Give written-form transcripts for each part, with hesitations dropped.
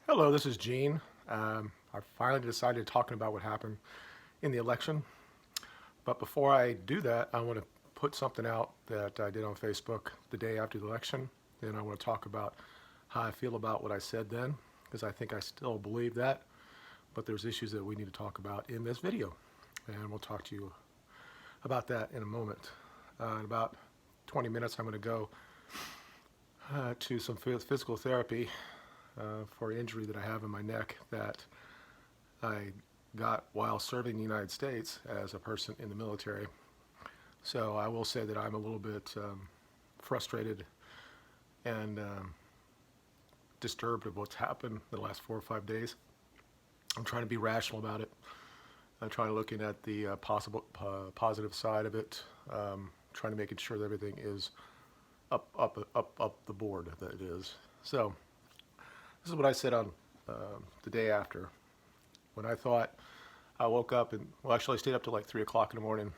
Hello, this is Gene. I finally decided talking about what happened in the election. But before I do that, I want to put something out that I did on Facebook the day after the election. Then I want to talk about how I feel about what I said then, because I think I still believe that. But there's issues that we need to talk about in this video. And we'll talk to you about that in a moment. In about 20 minutes, I'm going to go to some physical therapy for an injury that I have in my neck that I got while serving in the United States as a person in the military. So I will say that I'm a little bit frustrated and disturbed of what's happened the last 4 or 5 days. I'm trying to be rational about it. I'm trying to looking at the possible positive side of it, trying to making sure that everything is up the board that it is. So this is what I said on the day after when I thought I woke up and well, actually I stayed up till like 3 o'clock in the morning.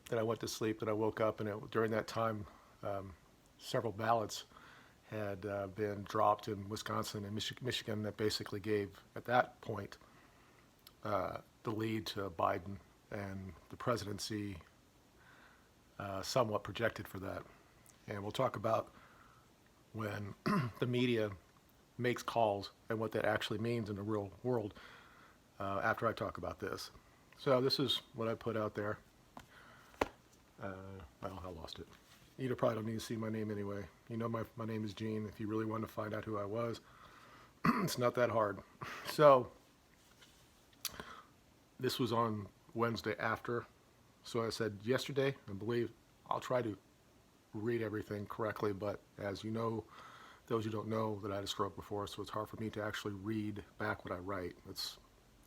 Then I went to sleep. Then I woke up and during that time, several ballots had been dropped in Wisconsin and Michigan that basically gave at that point the lead to Biden and the presidency somewhat projected for that. And we'll talk about when the media makes calls and what that actually means in the real world after I talk about this. So this is what I put out there. Well, I lost it. You probably don't need to see my name anyway. You know my name is Gene. If you really want to find out who I was, it's not that hard. So this was on Wednesday after. So I said yesterday, I believe I'll try to read everything correctly, but as you know, those who don't know that I had a stroke before, so it's hard for me to actually read back what I write. It's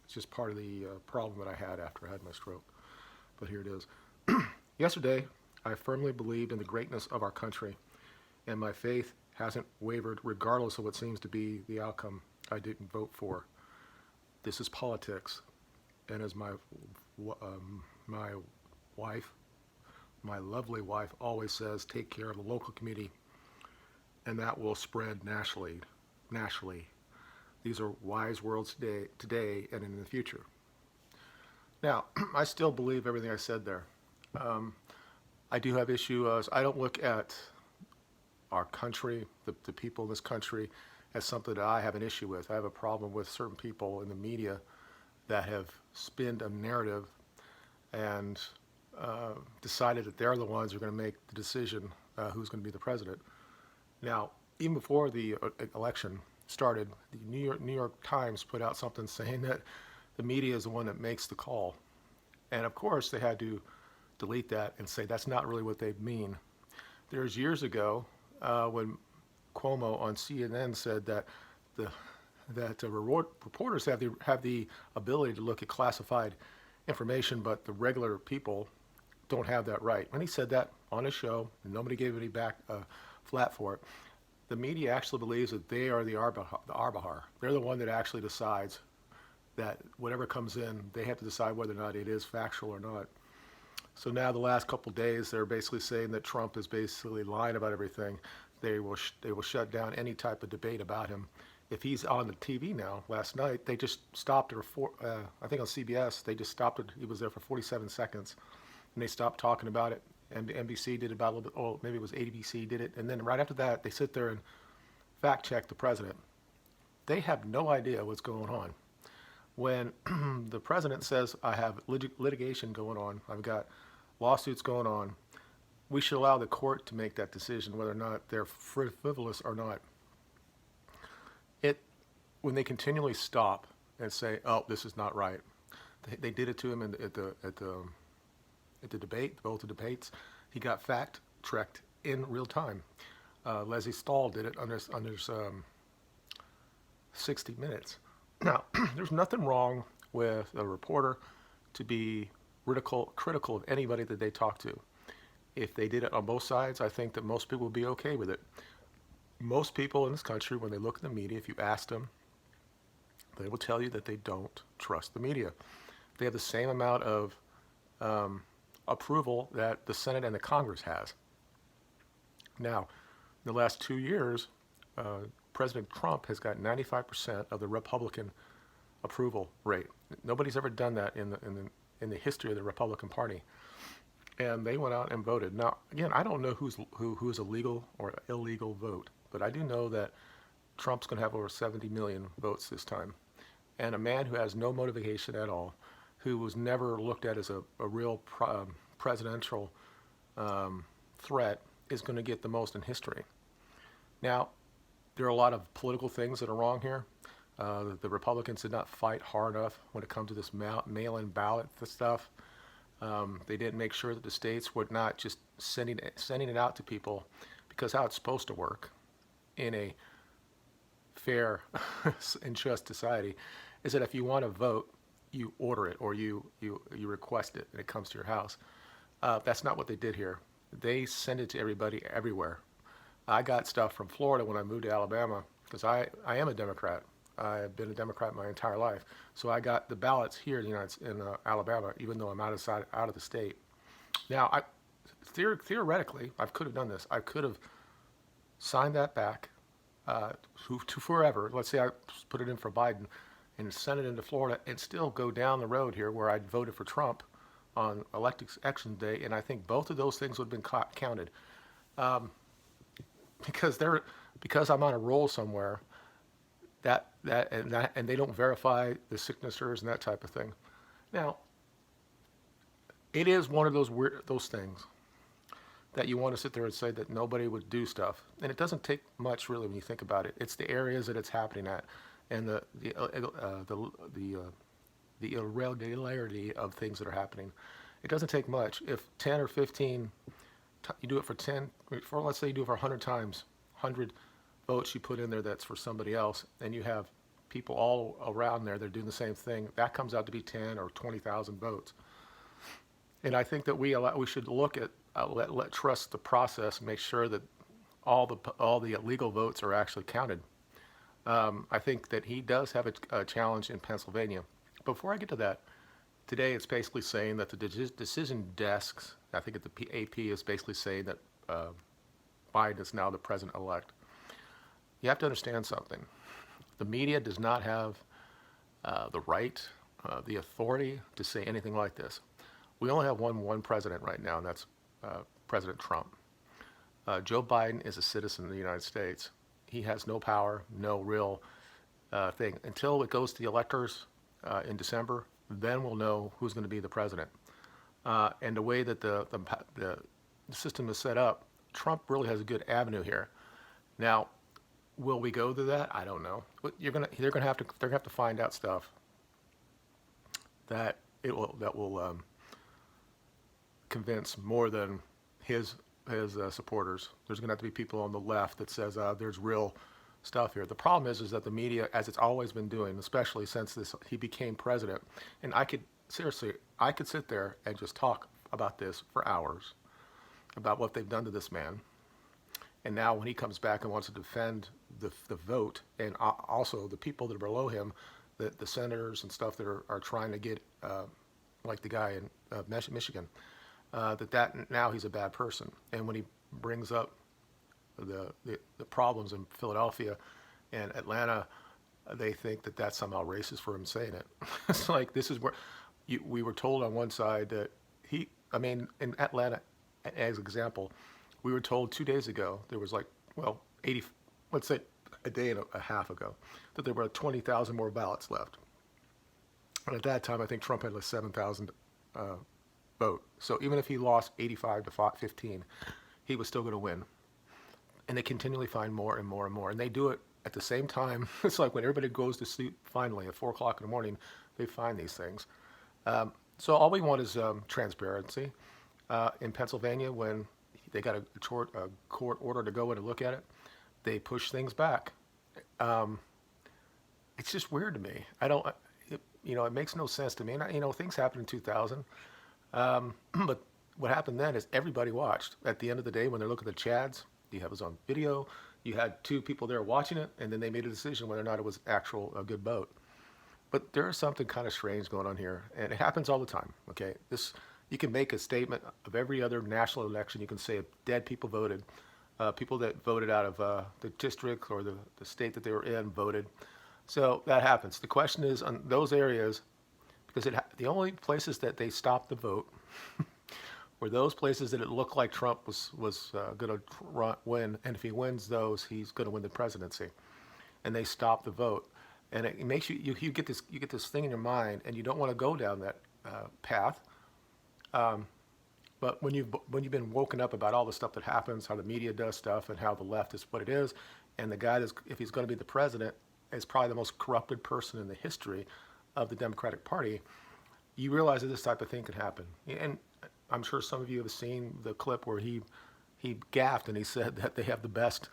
just part of the problem that I had after I had my stroke. But here it is. Yesterday, I firmly believed in the greatness of our country, and my faith hasn't wavered regardless of what seems to be the outcome I didn't vote for. This is politics, and as my wife, my lovely wife, always says, take care of the local community, and that will spread nationally. These are wise words today and in the future. Now, I still believe everything I said there. I do have issues. I don't look at our country, the people in this country, as something that I have an issue with. I have a problem with certain people in the media that have spinned a narrative and decided that they're the ones who are going to make the decision who's going to be the president. Now, even before the election started, the New York Times put out something saying that the media is the one that makes the call. And of course, they had to delete that and say that's not really what they mean. There's years ago when Cuomo on CNN said that reporters have the ability to look at classified information, but the regular people don't have that right. When he said that on his show, and nobody gave any back flat for it, the media actually believes that they are the arbiter. They're the one that actually decides that whatever comes in, they have to decide whether or not it is factual or not. So now the last couple of days, they're basically saying that Trump is basically lying about everything. They will shut down any type of debate about him. If he's on the TV now, last night, they just stopped it, I think on CBS, they just stopped it. He was there for 47 seconds, and they stopped talking about it. And NBC did about a little bit, oh, maybe it was ABC did it. And then right after that, they sit there and fact check the president. They have no idea what's going on. When the president says, I have litigation going on, I've got lawsuits going on, we should allow the court to make that decision whether or not they're frivolous or not. When they continually stop and say, "Oh, this is not right," they did it to him at the debate, both the debates. He got fact checked in real time. Leslie Stahl did it under 60 Minutes. Now, there's nothing wrong with a reporter to be critical of anybody that they talk to. If they did it on both sides, I think that most people would be okay with it. Most people in this country, when they look at the media, if you ask them, they will tell you that they don't trust the media. They have the same amount of approval that the Senate and the Congress has. Now, in the last 2 years, President Trump has got 95% of the Republican approval rate. Nobody's ever done that in the history of the Republican Party. And they went out and voted. Now, again, I don't know who's a legal or illegal vote, but I do know that Trump's going to have over 70 million votes this time. And a man who has no motivation at all, who was never looked at as a real presidential threat, is going to get the most in history. Now, there are a lot of political things that are wrong here. The Republicans did not fight hard enough when it comes to this mail-in ballot stuff. They didn't make sure that the states were not just sending it out to people, because how it's supposed to work in a fair and just society is that if you want to vote, you order it or you request it and it comes to your house. That's not what they did here. They send it to everybody everywhere. I got stuff from Florida when I moved to Alabama because I am a Democrat. I've been a Democrat my entire life. So I got the ballots here in Alabama, even though I'm out of the state. Now, theoretically, I could have done this. I could have signed that back to forever. Let's say I put it in for Biden and send it into Florida and still go down the road here where I'd voted for Trump on election day. And I think both of those things would have been counted. Because I'm on a roll somewhere, and they don't verify the signatures and that type of thing. Now, it is one of those things that you want to sit there and say that nobody would do stuff, and it doesn't take much really when you think about it. It's the areas that it's happening at, and the irregularity of things that are happening. It doesn't take much. If 10 or 15, you do it for let's say you do it for 100 times, 100 votes you put in there that's for somebody else, and you have people all around there that are doing the same thing, that comes out to be 10 or 20,000 votes. And I think that we should look at trust the process and make sure that all the illegal votes are actually counted. I think that he does have a challenge in Pennsylvania. Before I get to that, today it's basically saying that the decision desks, I think at the AP is basically saying that Biden is now the president-elect. You have to understand something. The media does not have the right, the authority to say anything like this. We only have one president right now, and that's President Trump. Joe Biden is a citizen of the United States. He has no power, no real thing. Until it goes to the electors in December, then we'll know who's going to be the president. And the way that the system is set up, Trump really has a good avenue here. Now, will we go to that? I don't know. But they're gonna have to find out stuff that will convince more than his supporters. There's gonna have to be people on the left that says there's real stuff here. The problem is that the media, as it's always been doing, especially since he became president, and I could sit there and just talk about this for hours, about what they've done to this man. And now when he comes back and wants to defend the vote, and also the people that are below him, the senators and stuff that are trying to get, like the guy in Michigan, that now he's a bad person. And when he brings up the problems in Philadelphia and Atlanta, they think that that's somehow racist for him saying it. It's like, this is where we were told on one side that in Atlanta, as an example, we were told 2 days ago, there was 80, let's say a day and a half ago, that there were 20,000 more ballots left. And at that time, I think Trump had 7,000 vote. So even if he lost 85 to 15, he was still going to win. And they continually find more and more and more. And they do it at the same time. It's like when everybody goes to sleep, finally, at 4 o'clock in the morning, they find these things. So all we want is transparency. In Pennsylvania, when they got a court order to go in and look at it, they push things back. It's just weird to me. It makes no sense to me. And, things happened in 2000. But what happened then is everybody watched. At the end of the day, when they're looking at the Chads, you have us on video. You had 2 people there watching it, and then they made a decision whether or not it was a good vote. But there is something kind of strange going on here, and it happens all the time. Okay, you can make a statement of every other national election. You can say dead people voted. People that voted out of the district or the state that they were in voted. So that happens. The question is on those areas, because the only places that they stopped the vote were those places that it looked like Trump was going to win, and if he wins those, he's going to win the presidency. And they stopped the vote, and it makes you get this thing in your mind, and you don't want to go down that path. But when you've been woken up about all the stuff that happens, how the media does stuff, and how the left is what it is, and the guy that's, if he's going to be the president, is probably the most corrupted person in the history of the Democratic Party, you realize that this type of thing can happen. And I'm sure some of you have seen the clip where he gaffed and he said that they have the best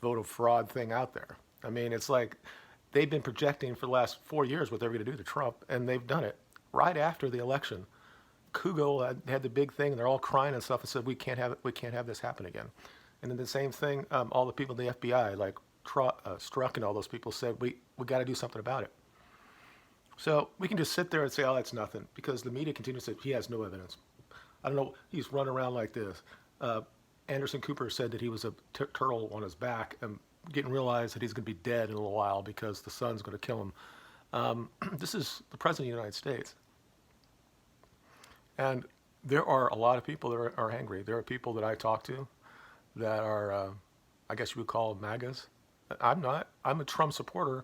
voter fraud thing out there. I mean, it's like they've been projecting for the last 4 years what they're going to do to Trump, and they've done it right after the election. Kugel had the big thing, and they're all crying and stuff, and said we can't have this happen again. And then the same thing, all the people in the FBI, like Strzok and all those people, said we got to do something about it. So we can just sit there and say, oh, that's nothing, because the media continues to say he has no evidence. I don't know, he's running around like this. Anderson Cooper said that he was a turtle on his back, and didn't realize that he's going to be dead in a little while because the sun's going to kill him. This is the president of the United States. And there are a lot of people that are angry. There are people that I talk to that are, I guess you would call MAGAs. I'm not. I'm a Trump supporter.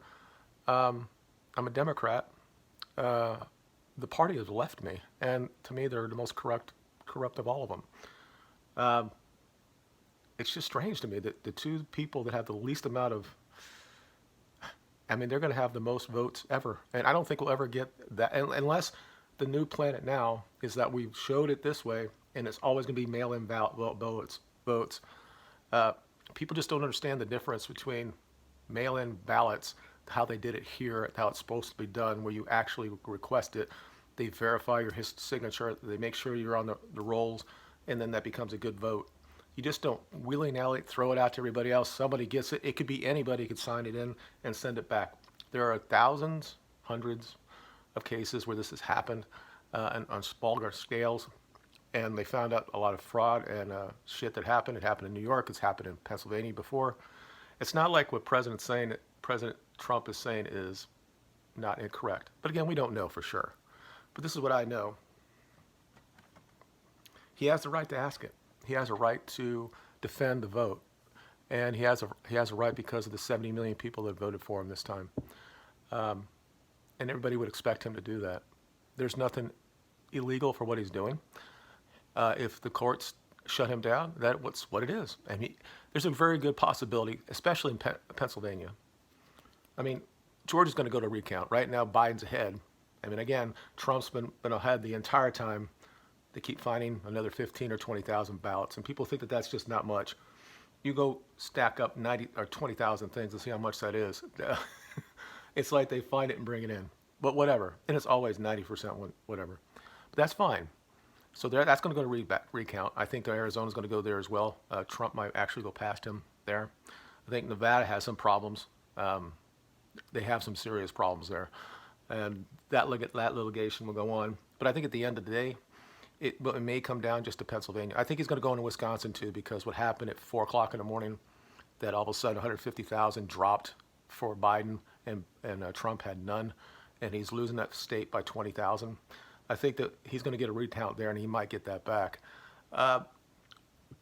I'm a Democrat. The party has left me, and to me, they're the most corrupt of all of them. It's just strange to me that the two people that have the least amount of, I mean, they're going to have the most votes ever, and I don't think we'll ever get that unless the new planet now is that we've showed it this way, and it's always going to be mail-in votes. People just don't understand the difference between mail-in ballots, how they did it here, how it's supposed to be done, where you actually request it. They verify your signature. They make sure you're on the rolls, and then that becomes a good vote. You just don't willy-nilly throw it out to everybody else. Somebody gets it. It could be anybody could sign it in and send it back. There are thousands, hundreds of cases where this has happened on smaller scales, and they found out a lot of fraud and shit that happened. It happened in New York. It's happened in Pennsylvania before. It's not like what President Trump is saying is not incorrect. But again, we don't know for sure. But this is what I know. He has the right to ask it. He has a right to defend the vote, and he has a right because of the 70 million people that voted for him this time. And everybody would expect him to do that. There's nothing illegal for what he's doing. If the courts shut him down, that's what it is. And there's a very good possibility, especially in Pennsylvania. I mean, Georgia's going to go to recount. Right now, Biden's ahead. I mean, again, Trump's been ahead the entire time. They keep finding another 15 or 20,000 ballots, and people think that that's just not much. You go stack up 90 or 20,000 things and see how much that is. It's like they find it and bring it in. But whatever. And it's always 90% whatever. But that's fine. So that's going to go to recount. I think Arizona's going to go there as well. Trump might actually go past him there. I think Nevada has some problems. They have some serious problems there. And that litigation will go on. But I think at the end of the day, it may come down just to Pennsylvania. I think he's going to go into Wisconsin too, because what happened at 4 o'clock in the morning, that all of a sudden 150,000 dropped for Biden, and Trump had none, and he's losing that state by 20,000. I think that he's going to get a recount there, and he might get that back.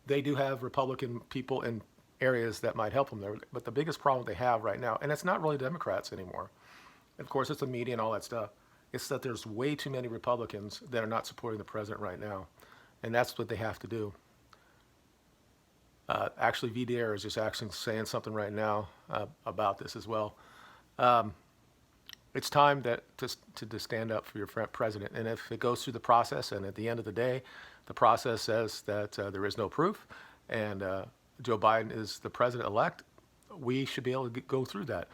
They do have Republican people in areas that might help them there, but the biggest problem they have right now, and it's not really Democrats anymore. Of course, it's the media and all that stuff. It's that there's way too many Republicans that are not supporting the president right now, and that's what they have to do. Actually, VDR is just actually saying something right now about this as well. It's time to stand up for your president, and if it goes through the process, and at the end of the day, the process says that there is no proof, and Joe Biden is the president-elect, we should be able to go through that.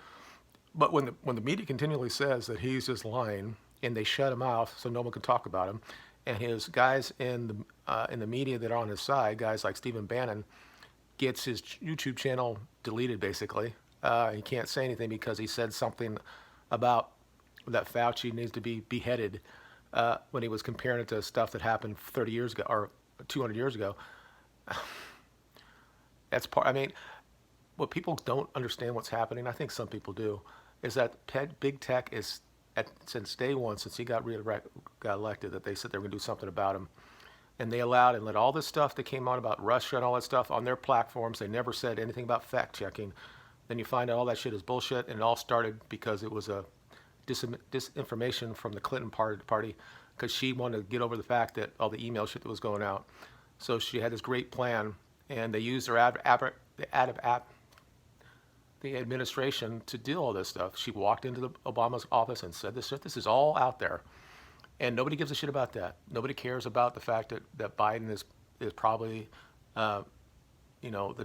But when the media continually says that he's just lying, and they shut him off so no one can talk about him, and his guys in the media that are on his side, guys like Stephen Bannon, gets his YouTube channel deleted basically. He can't say anything because he said something about that Fauci needs to be beheaded when he was comparing it to stuff that happened 30 years ago or 200 years ago. That's part. I mean, what people don't understand what's happening, I think some people do, is that big tech is since day one, since he got elected, that they said they were going to do something about him, and they allowed and let all this stuff that came out about Russia and all that stuff on their platforms. They never said anything about fact checking. Then you find out all that shit is bullshit, and it all started because it was a disinformation from the Clinton party, because she wanted to get over the fact that all the email shit that was going out. So she had this great plan, and they used their the administration to do all this stuff. She walked into the Obama's office and said this shit. This is all out there, and nobody gives a shit about that. Nobody cares about the fact that Biden is probably, the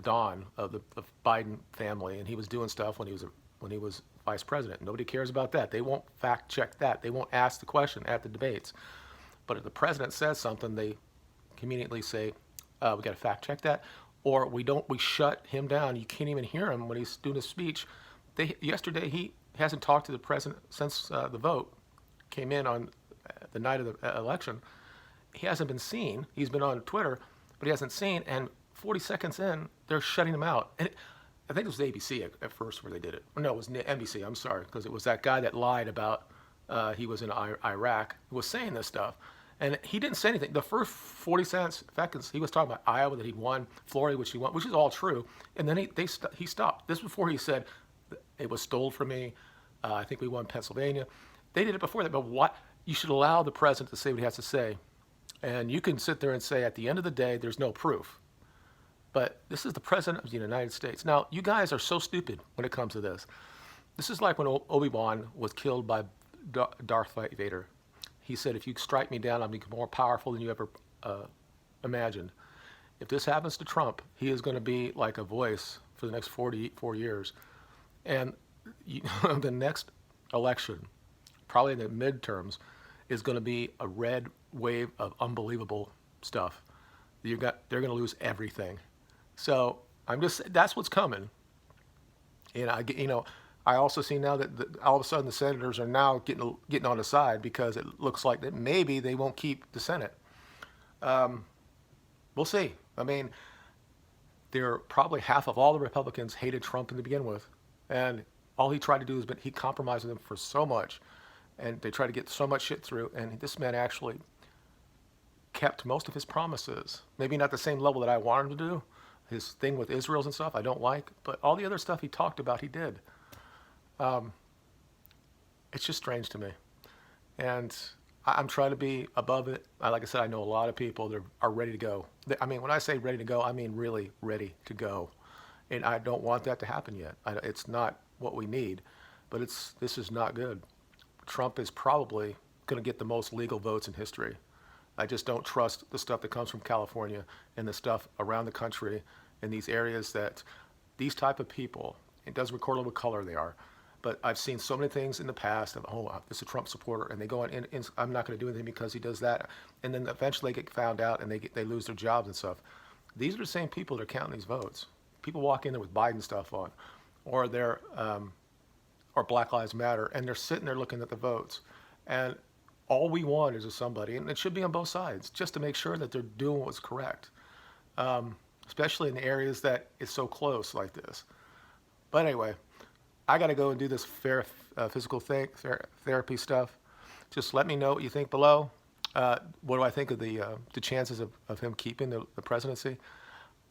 dawn of the Biden family, and he was doing stuff when he was vice president. Nobody cares about that. They won't fact check that. They won't ask the question at the debates. But if the president says something, they immediately say, "We got to fact check that," or we don't. We shut him down. You can't even hear him when he's doing his speech. Yesterday he hasn't talked to the president since the vote came in on the night of the election. He hasn't been seen. He's been on Twitter, but he hasn't seen. And 40 seconds in, they're shutting him out. And I think it was ABC at first where they did it. No, it was NBC. I'm sorry, because it was that guy that lied about he was in Iraq, who was saying this stuff. And he didn't say anything. The first 40 seconds, he was talking about Iowa, that he'd won, Florida, which he won, which is all true. And then he stopped. This was before he said, it was stolen from me. I think we won Pennsylvania. They did it before that. But what? You should allow the president to say what he has to say. And you can sit there and say, at the end of the day, there's no proof. But this is the president of the United States. Now, you guys are so stupid when it comes to this. This is like when Obi-Wan was killed by Darth Vader. He said, if you strike me down, I'll be more powerful than you ever imagined. If this happens to Trump, he is going to be like a voice for the next 44 years. And the next election, probably in the midterms, is going to be a red wave of unbelievable stuff. They're going to lose everything. So that's what's coming. And I also see now that all of a sudden the senators are now getting on the side, because it looks like that maybe they won't keep the Senate. We'll see. I mean, probably half of all the Republicans hated Trump to begin with, and all he tried to do he compromised with them for so much, and they tried to get so much shit through. And this man actually kept most of his promises. Maybe not the same level that I wanted him to do. His thing with Israel's and stuff I don't like, but all the other stuff he talked about, he did. It's just strange to me. And I'm trying to be above it. Like I said, I know a lot of people that are ready to go. I mean, when I say ready to go, I mean really ready to go. And I don't want that to happen yet. It's not what we need, but this is not good. Trump is probably going to get the most legal votes in history. I just don't trust the stuff that comes from California and the stuff around the country in these areas that these type of people, it doesn't record what color they are, but I've seen so many things in the past of, this is a Trump supporter, and they go on, and I'm not going to do anything because he does that. And then eventually they get found out and they lose their jobs and stuff. These are the same people that are counting these votes. People walk in there with Biden stuff on, or or Black Lives Matter, and they're sitting there looking at the votes. And all we want is somebody, and it should be on both sides, just to make sure that they're doing what's correct, especially in the areas that it's so close like this. But anyway, I got to go and do this physical therapy stuff. Just let me know what you think below. What do I think of the chances of him keeping the presidency?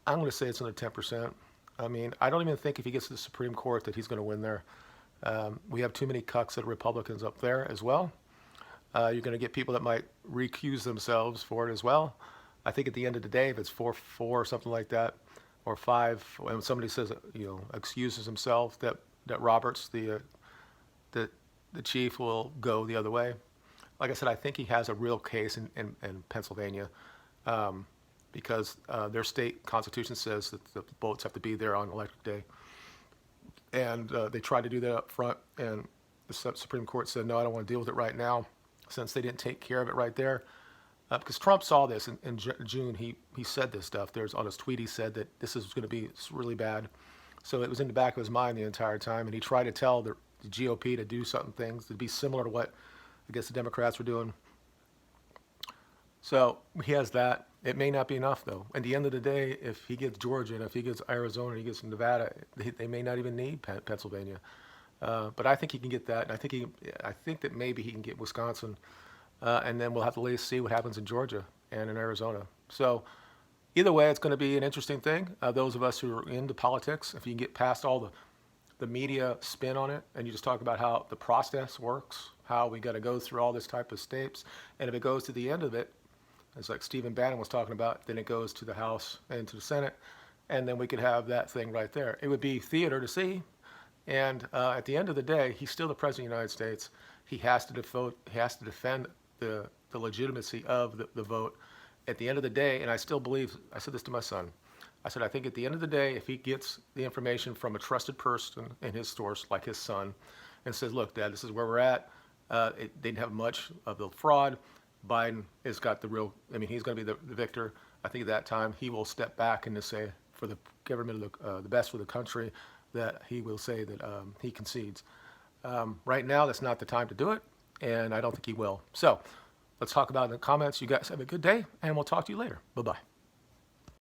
I'm going to say it's under 10%. I mean, I don't even think if he gets to the Supreme Court that he's going to win there. We have too many cucks that are Republicans up there as well. You're going to get people that might recuse themselves for it as well. I think at the end of the day, if it's 4-4 or something like that, or 5, when somebody says, excuses himself, that Roberts, the chief, will go the other way. Like I said, I think he has a real case in Pennsylvania, because their state constitution says that the votes have to be there on election day. And they tried to do that up front, and the Supreme Court said, no, I don't want to deal with it right now, since they didn't take care of it right there. Because Trump saw this in June. He said this stuff. On his tweet, he said that this is going to be really bad. So it was in the back of his mind the entire time, and he tried to tell the GOP to do things to be similar to what I guess the Democrats were doing. So he has that. It may not be enough, though. At the end of the day, if he gets Georgia and if he gets Arizona and he gets Nevada, they may not even need Pennsylvania. But I think he can get that. And I think that maybe he can get Wisconsin. And then we'll have to see what happens in Georgia and in Arizona. So either way, it's going to be an interesting thing. Those of us who are into politics, if you can get past all the media spin on it and you just talk about how the process works, how we got to go through all this type of steps, and if it goes to the end of it, it's like Stephen Bannon was talking about, then it goes to the House and to the Senate, and then we could have that thing right there. It would be theater to see, and at the end of the day, he's still the president of the United States. He has to defend the legitimacy of the vote. At the end of the day, and I still believe, I said this to my son, I said, I think at the end of the day, if he gets the information from a trusted person in his source, like his son, and says, look, Dad, this is where we're at. They didn't have much of the fraud. Biden has got the real, I mean, he's going to be the victor. I think at that time he will step back and to say for the government, the best for the country, that he will say that he concedes. Right now, that's not the time to do it, and I don't think he will. So let's talk about it in the comments. You guys have a good day, and we'll talk to you later. Bye-bye.